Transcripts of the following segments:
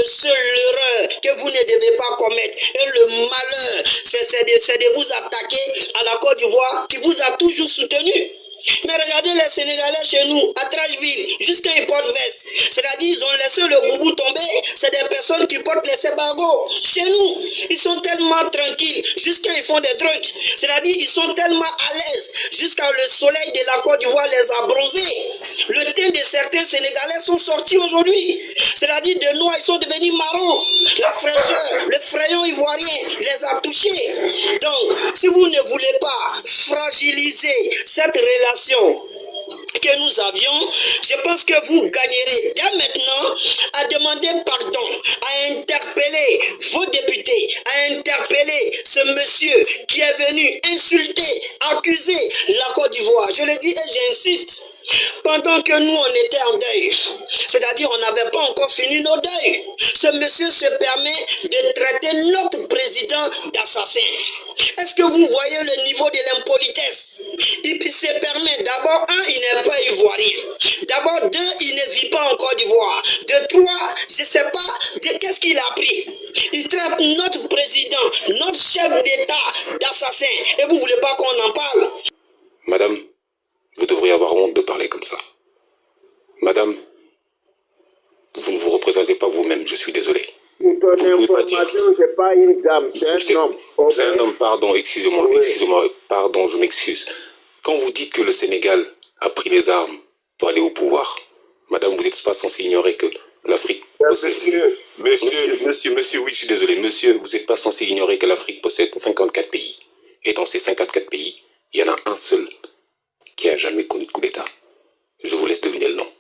le seul erreur que vous ne devez pas commettre. Et le malheur, c'est de vous attaquer à la Côte d'Ivoire qui vous a toujours soutenu. Mais regardez les Sénégalais chez nous, à Trashville, jusqu'à ils portent veste. C'est-à-dire, ils ont laissé le boubou tomber. C'est des personnes qui portent les sebagos. Chez nous, ils sont tellement tranquilles, jusqu'à ils font des trucs. C'est-à-dire, ils sont tellement à l'aise, jusqu'à le soleil de la Côte d'Ivoire les a bronzés. Le teint de certains Sénégalais sont sortis aujourd'hui. C'est-à-dire, de noirs, ils sont devenus marrons. La fraîcheur, le frayon ivoirien les a touchés. Donc, si vous ne voulez pas fragiliser cette relation que nous avions, je pense que vous gagnerez dès maintenant à demander pardon, à interpeller vos députés, à interpeller ce monsieur qui est venu insulter, accuser la Côte d'Ivoire. Je le dis et j'insiste. Pendant que nous, on était en deuil, c'est-à-dire on n'avait pas encore fini nos deuils, ce monsieur se permet de traiter notre président d'assassin. Est-ce que vous voyez le niveau de l'impolitesse? Il se permet, d'abord, un, il n'est pas ivoirien. D'abord, deux, il ne vit pas en Côte d'Ivoire. De trois, je ne sais pas qu'est-ce qu'il a pris. Il traite notre président, notre chef d'État d'assassin. Et vous ne voulez pas qu'on en parle? Madame, vous devriez avoir honte de parler comme ça. Madame, vous ne vous représentez pas vous-même, je suis désolé. Pour ton information, c'est pas une dame, c'est un homme. C'est un homme, pardon, excusez-moi, oui. Excusez-moi, pardon, je m'excuse. Quand vous dites que le Sénégal a pris les armes pour aller au pouvoir, madame, vous n'êtes pas censé ignorer que l'Afrique possède... Monsieur, oui, je suis désolé. Monsieur, vous n'êtes pas censé ignorer que l'Afrique possède 54 pays. Et dans ces 54 pays, il y en a un seul qui n'a jamais connu de coup d'État. Je vous laisse deviner le nom.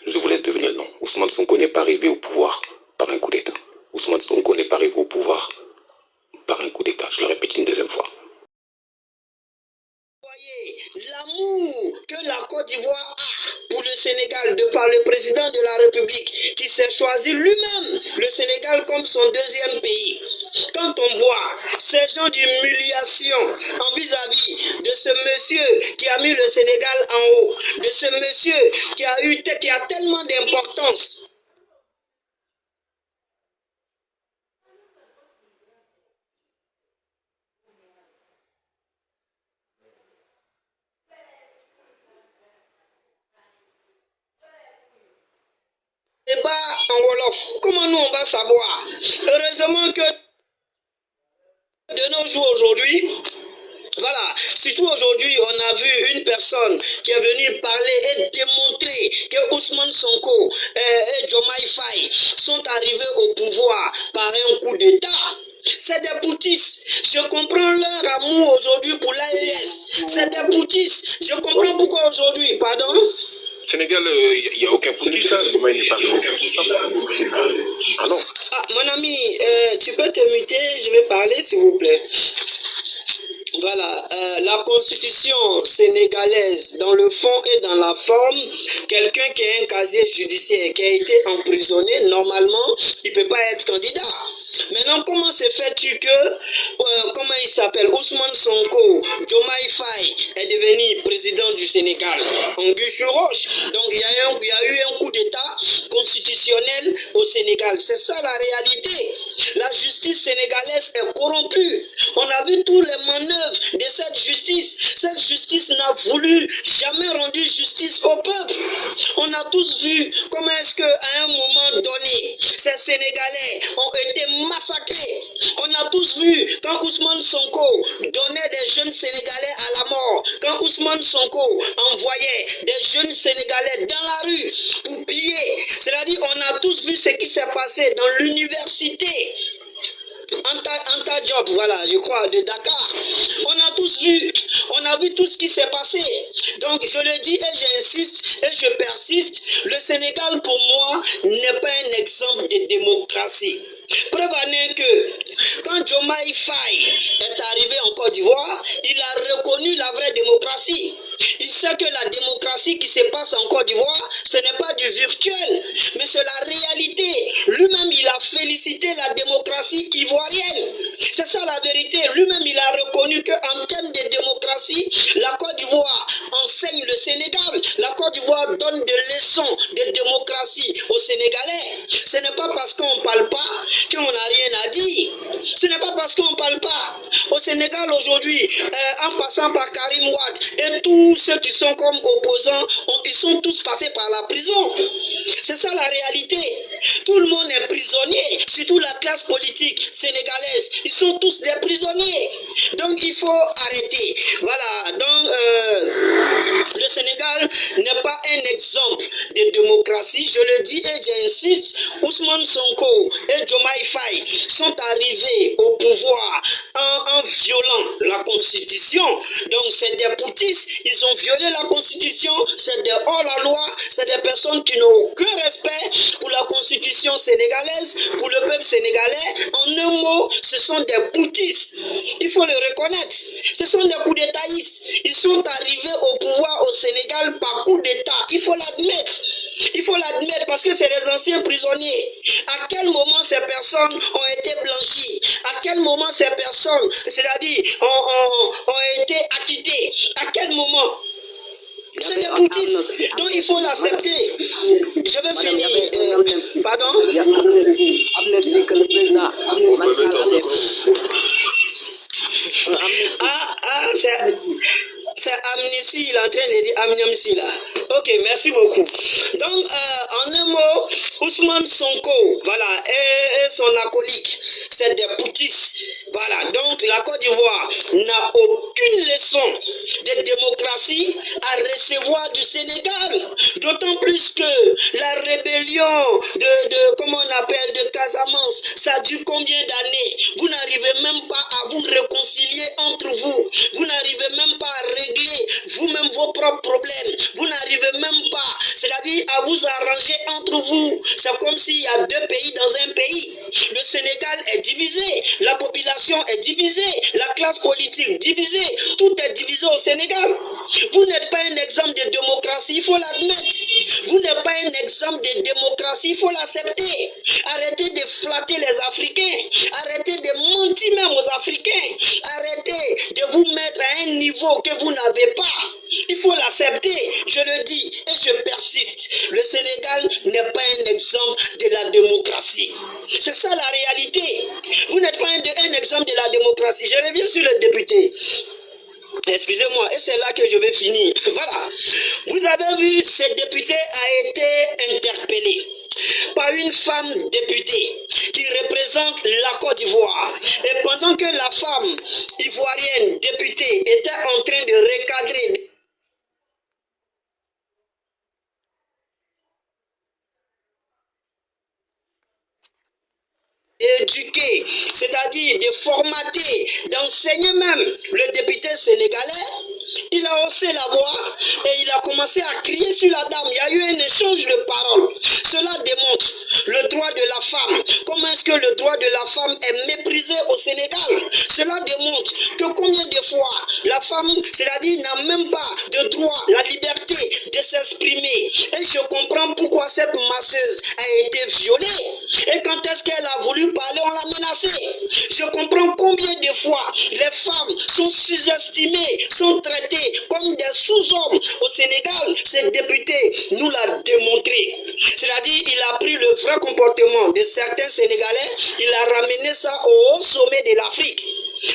Je vous laisse deviner le nom. Ousmane Sonko n'est pas arrivé au pouvoir par un coup d'État. Ousmane Sonko n'est pas arrivé au pouvoir par un coup d'État. Je le répète une deuxième fois. Voyez l'amour que la Côte d'Ivoire a pour le Sénégal de par le président de la République qui s'est choisi lui-même le Sénégal comme son deuxième pays. Quand on voit ces gens d'humiliation en vis-à-vis de ce monsieur qui a mis le Sénégal en haut, de ce monsieur qui a tellement d'importance. Débat en Wolof, comment nous on va savoir? Heureusement que de nos jours aujourd'hui, voilà, surtout aujourd'hui, on a vu une personne qui est venue parler et démontrer que Ousmane Sonko et Diomaye Faye sont arrivés au pouvoir par un coup d'État. C'est des boutistes. Je comprends leur amour aujourd'hui pour l'AES. C'est des boutistes. Je comprends pourquoi aujourd'hui, pardon? Sénégal, il n'y a aucun boutiste, hein. Il n'est pas Ah non. Ah, mon ami, tu peux te muter, je vais parler s'il vous plaît. Voilà, la constitution sénégalaise, dans le fond et dans la forme, quelqu'un qui a un casier judiciaire, qui a été emprisonné, normalement, il ne peut pas être candidat. Maintenant, comment se fait-il que, comment il s'appelle, Ousmane Sonko, Diomaye Faye est devenu président du Sénégal en Guiche-Roche? Donc, il y a eu un coup d'État constitutionnel au Sénégal. C'est ça la réalité. La justice sénégalaise est corrompue. On a vu tous les manœuvres de cette justice. Cette justice n'a voulu jamais rendre justice au peuple. On a tous vu comment est-ce qu'à un moment donné, ces Sénégalais ont été massacrés. On a tous vu quand Ousmane Sonko donnait des jeunes Sénégalais à la mort. Quand Ousmane Sonko envoyait des jeunes Sénégalais dans la rue pour piller. C'est-à-dire on a tous vu ce qui s'est passé dans l'université. Anta Diop, voilà, je crois, de Dakar. On a tous vu, on a vu tout ce qui s'est passé. Donc, je le dis et j'insiste et je persiste, le Sénégal, pour moi, n'est pas un exemple de démocratie. Preuve en est que, quand Diomaye Faye est arrivé en Côte d'Ivoire, il a reconnu la vraie démocratie. Il sait que la démocratie qui se passe en Côte d'Ivoire, ce n'est pas du virtuel, mais c'est la réalité. Lui-même, il a félicité la démocratie ivoirienne. C'est ça la vérité. Lui-même, il a reconnu qu'en termes de démocratie, la Côte d'Ivoire enseigne le Sénégal. La Côte Côte d'Ivoire donne des leçons de démocratie aux Sénégalais. Ce n'est pas parce qu'on ne parle pas qu'on n'a rien à dire. Ce n'est pas parce qu'on ne parle pas. Au Sénégal aujourd'hui, en passant par Karim Wade et tous ceux qui sont comme opposants, ils sont tous passés par la prison. C'est ça la réalité. Tout le monde est prisonnier, surtout la classe politique sénégalaise. Ils sont tous des prisonniers. Donc il faut arrêter. Voilà. Donc le Sénégal n'est pas un exemple de démocratie. Je le dis et j'insiste. Ousmane Sonko et Diomaye Faye sont arrivés au pouvoir en violant la Constitution. Donc c'est des poutistes. Ils ont violé la Constitution. C'est des hors-la-loi. C'est des personnes qui n'ont aucun respect pour la Constitution sénégalaise, pour le peuple sénégalais. En un mot, ce sont des poutistes. Il faut le reconnaître. Ce sont des coups d'étatistes. Ils sont arrivés au pouvoir au Sénégal par coup d'état. Il faut l'admettre. Il faut l'admettre parce que c'est les anciens prisonniers. À quel moment ces personnes ont été blanchies? À quel moment ces personnes, c'est-à-dire, ont été acquittées? À quel moment? C'est des poutistes, donc il faut l'accepter. Je vais finir. Pardon? C'est Amnesty, il est en train de dire Amnesty là. Ok, merci beaucoup. Donc, en un mot, Ousmane Sonko, voilà, et son acolyte, c'est des poutistes. Voilà, donc la Côte d'Ivoire n'a aucune leçon de démocratie à recevoir du Sénégal. D'autant plus que la rébellion comment on appelle, de Casamance, ça dure combien d'années? Vous n'arrivez même pas à vous réconcilier entre vous. Vous n'arrivez même pas à régler vous-même vos propres problèmes. Vous n'arrivez même pas, c'est-à-dire à vous arranger entre vous. C'est comme s'il y a deux pays dans un pays. Le Sénégal est divisé, la population est divisée, la classe politique divisée, tout est divisé au Sénégal. Vous n'êtes pas un exemple de démocratie, il faut l'admettre. Vous n'êtes pas un exemple de démocratie, il faut l'accepter. Arrêtez de flatter les Africains, arrêtez de mentir même aux Africains, arrêtez de vous mettre à un niveau que vous n'avez pas. Il faut l'accepter, je le dis et je persiste. Le Sénégal n'est pas un exemple de la démocratie. C'est ça la réalité. Vous n'êtes pas un exemple de la démocratie. Je reviens sur le député. Excusez-moi, et c'est là que je vais finir. Voilà. Vous avez vu, ce député a été interpellé par une femme députée qui représente la Côte d'Ivoire. Et pendant que la femme ivoirienne députée était en train de recadrer d'éduquer, c'est-à-dire de formater, d'enseigner même le député sénégalais, il a haussé la voix et il a commencé à crier sur la dame. Il y a eu un échange de paroles. Cela démontre le droit de la femme. Comment est-ce que le droit de la femme est méprisé au Sénégal? Cela démontre que combien de fois la femme, c'est-à-dire n'a même pas de droit, la liberté de s'exprimer. Et je comprends pourquoi cette masseuse a été violée. Et quand est-ce qu'elle a voulu parler, on l'a menacée. Je comprends combien de fois les femmes sont sous-estimées, sont traitées comme des sous-hommes. Au Sénégal, ce député nous l'a démontré. C'est-à-dire, il a pris le vrai comportement de certains Sénégalais, il a ramené ça au haut sommet de l'Afrique.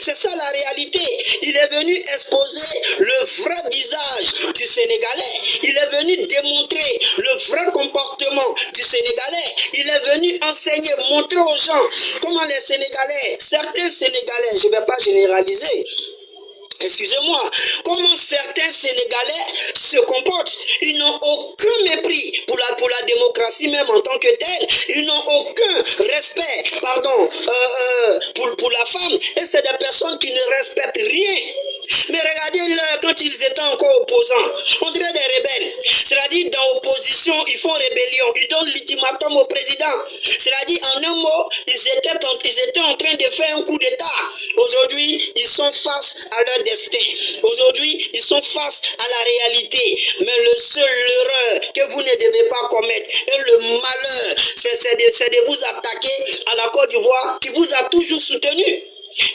C'est ça la réalité. Il est venu exposer le vrai visage du Sénégalais. Il est venu démontrer le vrai comportement du Sénégalais. Il est venu enseigner, montrer aux gens comment les Sénégalais, certains Sénégalais, je ne vais pas généraliser, excusez-moi, comment certains Sénégalais se comportent. Ils n'ont aucun mépris pour la démocratie même en tant que telle. Ils n'ont aucun respect, pardon, pour la femme. Et c'est des personnes qui ne respectent rien. Mais regardez quand ils étaient encore opposants, on dirait des rebelles. C'est-à-dire dans l'opposition, ils font rébellion. Ils donnent l'ultimatum au président. C'est-à-dire en un mot, ils étaient en train de faire un coup d'État. Aujourd'hui, ils sont face à leur destin. Aujourd'hui, ils sont face à la réalité. Mais le seul erreur que vous ne devez pas commettre, et le malheur, c'est de vous attaquer à la Côte d'Ivoire qui vous a toujours soutenu.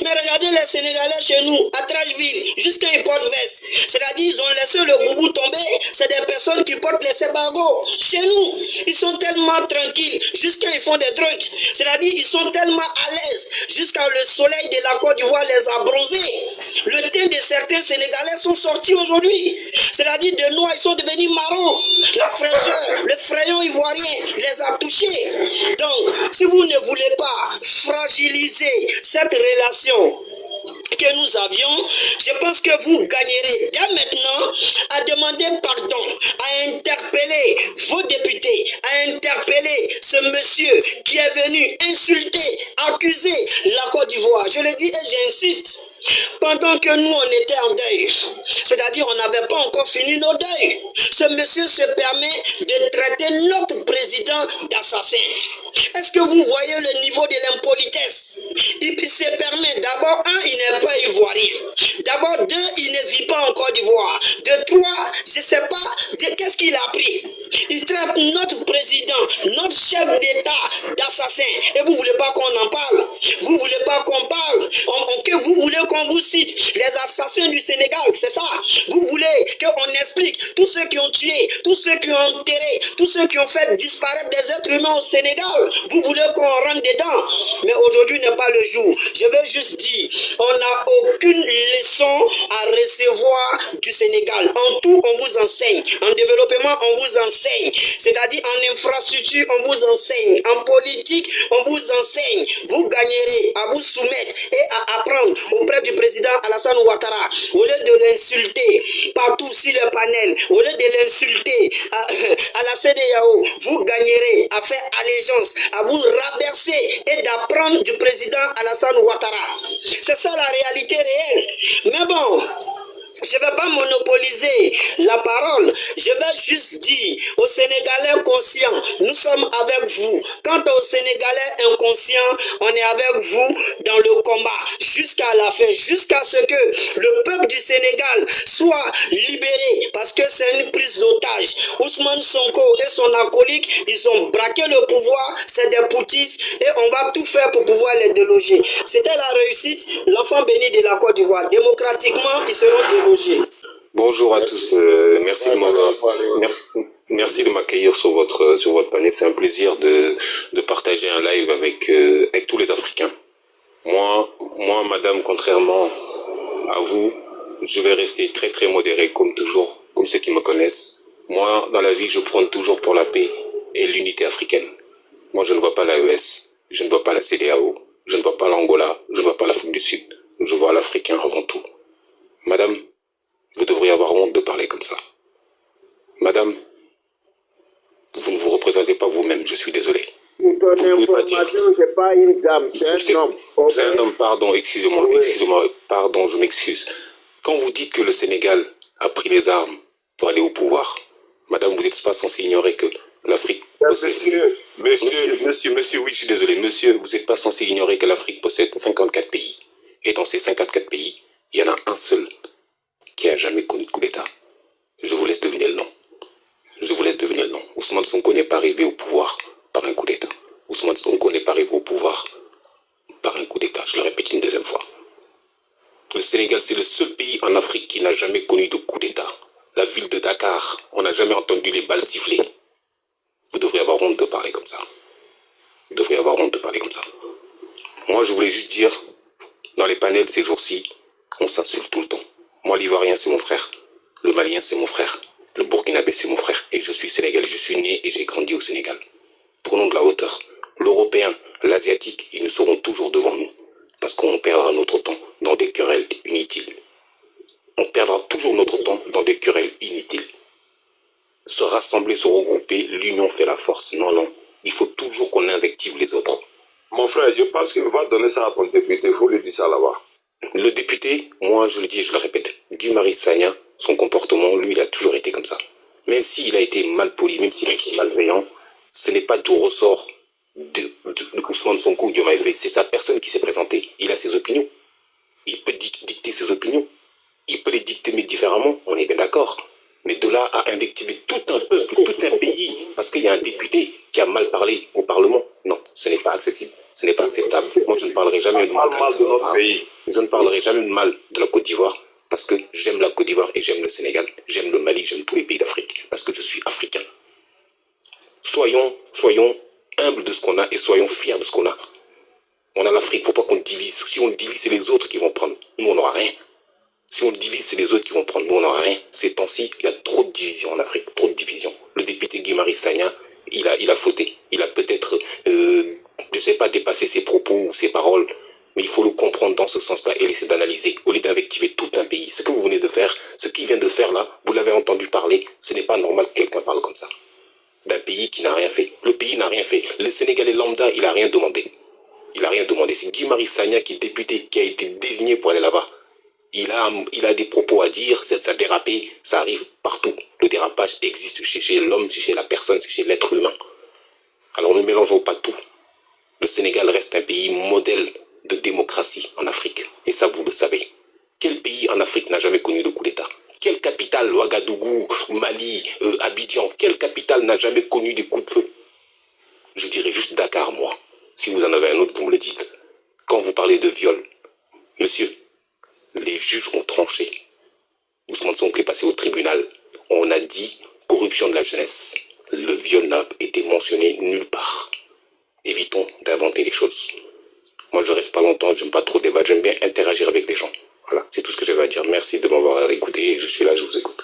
Mais regardez les Sénégalais chez nous, à Trashville, jusqu'à ils portent veste. C'est-à-dire, ils ont laissé le boubou tomber. C'est des personnes qui portent les sebagos. Chez nous, ils sont tellement tranquilles, jusqu'à ils font des trucs. C'est-à-dire, ils sont tellement à l'aise, jusqu'à le soleil de la Côte d'Ivoire les a bronzés. Le teint de certains Sénégalais sont sortis aujourd'hui. C'est-à-dire, de noirs, ils sont devenus marrons. La fraîcheur, le crayon ivoirien les a touchés. Donc, si vous ne voulez pas fragiliser cette relation que nous avions, je pense que vous gagnerez dès maintenant à demander pardon, à interpeller vos députés, à interpeller ce monsieur qui est venu insulter, accuser la Côte d'Ivoire. Je le dis et j'insiste. Pendant que nous, on était en deuil, c'est-à-dire on n'avait pas encore fini nos deuils, ce monsieur se permet de traiter notre président d'assassin. Est-ce que vous voyez le niveau de l'impolitesse? Il se permet, d'abord, un, il n'est pas ivoirien. D'abord, deux, il ne vit pas en Côte d'Ivoire. De trois, je ne sais pas de qu'est-ce qu'il a pris. Il traite notre président, notre chef d'État d'assassin. Et vous ne voulez pas qu'on en parle? Vous ne voulez pas qu'on parle? Que vous voulez qu'on vous cite les assassins du Sénégal, c'est ça? Vous voulez qu'on explique tous ceux qui ont tué, tous ceux qui ont enterré, tous ceux qui ont fait disparaître des êtres humains au Sénégal? Vous voulez qu'on rentre dedans? Mais aujourd'hui n'est pas le jour. Je veux juste dire, on n'a aucune leçon à recevoir du Sénégal. En tout, on vous enseigne. En développement, on vous enseigne. C'est-à-dire en infrastructure, on vous enseigne. En politique, on vous enseigne. Vous gagnerez à vous soumettre et à apprendre auprès du président Alassane Ouattara. Au lieu de l'insulter partout sur le panel, au lieu de l'insulter à la CEDEAO, vous gagnerez à faire allégeance, à vous rabercer et d'apprendre du président Alassane Ouattara. C'est ça la réalité réelle. Mais bon, je ne vais pas monopoliser la parole. Je vais juste dire aux Sénégalais conscients, nous sommes avec vous. Quant aux Sénégalais inconscients, on est avec vous dans le combat jusqu'à la fin, jusqu'à ce que le peuple du Sénégal soit libéré, parce que c'est une prise d'otage. Ousmane Sonko et son acolyte, ils ont braqué le pouvoir, c'est des poutistes, et on va tout faire pour pouvoir les déloger. C'était la réussite, l'enfant béni de la Côte d'Ivoire. Démocratiquement, ils seront délogés. Bonjour à tous, merci de m'accueillir sur votre panel. C'est un plaisir de partager un live avec tous les Africains. Moi, madame, contrairement à vous, je vais rester très très modéré comme toujours, comme ceux qui me connaissent. Moi, dans la vie, je prône toujours pour la paix et l'unité africaine. Moi, je ne vois pas l'AES, je ne vois pas la CEDEAO, je ne vois pas l'Angola, je ne vois pas l'Afrique du Sud, je vois l'Africain avant tout. Madame, vous devriez avoir honte de parler comme ça. Madame, vous ne vous représentez pas vous-même, je suis désolé. Vous ne pouvez pas dire. C'est pas une dame, c'est un homme. C'est un homme, pardon, excusez-moi, pardon, je m'excuse. Quand vous dites que le Sénégal a pris les armes pour aller au pouvoir, madame, vous n'êtes pas censé ignorer que l'Afrique possède... Monsieur, oui, je suis désolé. Monsieur, vous n'êtes pas censé ignorer que l'Afrique possède 54 pays. Et dans ces 54 pays, il y en a un seul qui n'a jamais connu de coup d'État. Je vous laisse deviner le nom. Je vous laisse deviner le nom. Ousmane Sonko n'est pas arrivé au pouvoir par un coup d'État. Ousmane Sonko n'est pas arrivé au pouvoir par un coup d'État. Je le répète une deuxième fois. Le Sénégal, c'est le seul pays en Afrique qui n'a jamais connu de coup d'État. La ville de Dakar, on n'a jamais entendu les balles siffler. Vous devriez avoir honte de parler comme ça. Vous devriez avoir honte de parler comme ça. Moi, je voulais juste dire, dans les panels ces jours-ci, on s'insulte tout le temps. Moi, l'Ivoirien, c'est mon frère. Le Malien, c'est mon frère. Le Burkinabé, c'est mon frère. Et je suis Sénégalais. Je suis né et j'ai grandi au Sénégal. Prenons de la hauteur. L'Européen, l'Asiatique, ils nous seront toujours devant nous. Parce qu'on perdra notre temps dans des querelles inutiles. On perdra toujours notre temps dans des querelles inutiles. Se rassembler, se regrouper, l'union fait la force. Non, non. Il faut toujours qu'on invective les autres. Mon frère, je pense qu'il va donner ça à ton député. Il faut lui dire ça là-bas. Le député, moi je le dis et je le répète, Guy Marius Sagna, son comportement, lui, il a toujours été comme ça. Même s'il a été mal poli, même s'il a été malveillant, ce n'est pas du ressort de Ousmane Sonko ou Diomaye Faye. C'est sa personne qui s'est présentée. Il a ses opinions. Il peut dicter ses opinions. Il peut les dicter mais différemment, on est bien d'accord. Mais de là à invectiver tout un peuple, tout un pays, parce qu'il y a un député qui a mal parlé au Parlement, non, ce n'est pas acceptable. accessible. Ce n'est pas acceptable. Moi, je ne parlerai jamais de mal de notre pays. Je ne parlerai jamais de mal de la Côte d'Ivoire parce que j'aime la Côte d'Ivoire et j'aime le Sénégal. J'aime le Mali, j'aime tous les pays d'Afrique parce que je suis africain. Soyons humbles de ce qu'on a et soyons fiers de ce qu'on a. On a l'Afrique, il ne faut pas qu'on divise. Si on divise, c'est les autres qui vont prendre. Nous, on n'aura rien. Si on divise, c'est les autres qui vont prendre. Nous, on n'aura rien. Ces temps-ci, il y a trop de divisions en Afrique. Trop de divisions. Le député Guy-Marius Sagna, il a fauté. Il a peut-être, je ne sais pas, dépassé ses propos ou ses paroles. Mais il faut le comprendre dans ce sens-là et essayer d'analyser. Au lieu d'invectiver tout un pays. Ce que vous venez de faire, ce qu'il vient de faire là, vous l'avez entendu parler. Ce n'est pas normal que quelqu'un parle comme ça. D'un pays qui n'a rien fait. Le pays n'a rien fait. Le Sénégalais lambda, il n'a rien demandé. Il n'a rien demandé. C'est Guy-Marius Sagna qui est député, qui a été désigné pour aller là-bas. Il a des propos à dire, ça a dérapé, ça arrive partout. Le dérapage existe chez l'homme, chez la personne, chez l'être humain. Alors ne mélangeons pas tout. Le Sénégal reste un pays modèle de démocratie en Afrique. Et ça, vous le savez. Quel pays en Afrique n'a jamais connu de coup d'État? Quelle capitale, Ouagadougou, Mali, Abidjan, quelle capitale n'a jamais connu des coups de feu? Je dirais juste Dakar, moi. Si vous en avez un autre, vous me le dites. Quand vous parlez de viol, monsieur, les juges ont tranché. Ousmane Sonko est passé au tribunal. On a dit corruption de la jeunesse. Le viol n'a été mentionné nulle part. Évitons d'inventer les choses. Moi, je reste pas longtemps, j'aime pas trop débattre, j'aime bien interagir avec les gens. Voilà, c'est tout ce que j'avais à dire. Merci de m'avoir écouté. Je suis là, je vous écoute.